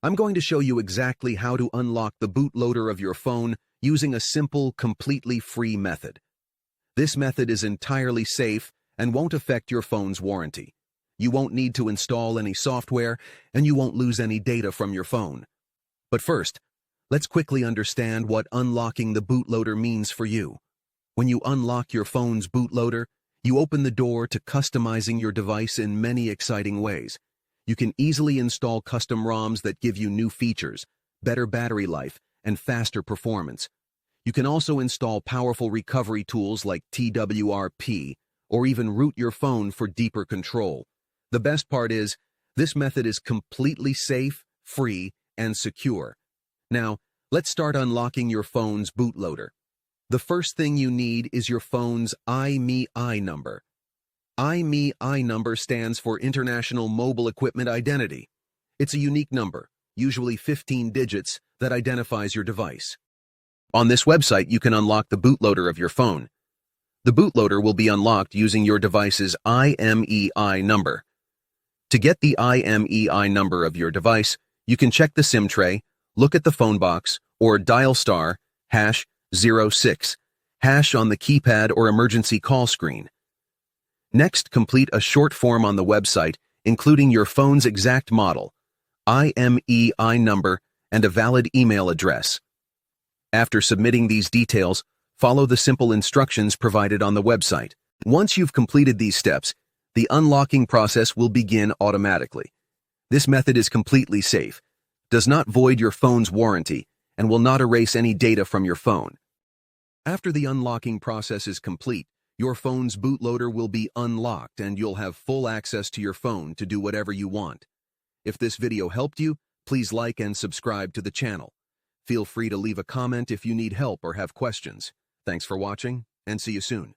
I'm going to show you exactly how to unlock the bootloader of your phone using a simple, completely free method. This method is entirely safe and won't affect your phone's warranty. You won't need to install any software, and you won't lose any data from your phone. But first, let's quickly understand what unlocking the bootloader means for you. When you unlock your phone's bootloader, you open the door to customizing your device in many exciting ways. You can easily install custom ROMs that give you new features, better battery life, and faster performance. You can also install powerful recovery tools like TWRP, or even root your phone for deeper control. The best part is, this method is completely safe, free, and secure. Now, let's start unlocking your phone's bootloader. The first thing you need is your phone's IMEI number. IMEI number stands for International Mobile Equipment Identity. It's a unique number, usually 15 digits, that identifies your device. On this website, you can unlock the bootloader of your phone. The bootloader will be unlocked using your device's IMEI number. To get the IMEI number of your device, you can check the SIM tray, look at the phone box, or dial *#06# on the keypad or emergency call screen. Next, complete a short form on the website, including your phone's exact model, IMEI number, and a valid email address. After submitting these details, follow the simple instructions provided on the website. Once you've completed these steps, the unlocking process will begin automatically. This method is completely safe, does not void your phone's warranty, and will not erase any data from your phone. After the unlocking process is complete, your phone's bootloader will be unlocked and you'll have full access to your phone to do whatever you want. If this video helped you, please like and subscribe to the channel. Feel free to leave a comment if you need help or have questions. Thanks for watching, and see you soon.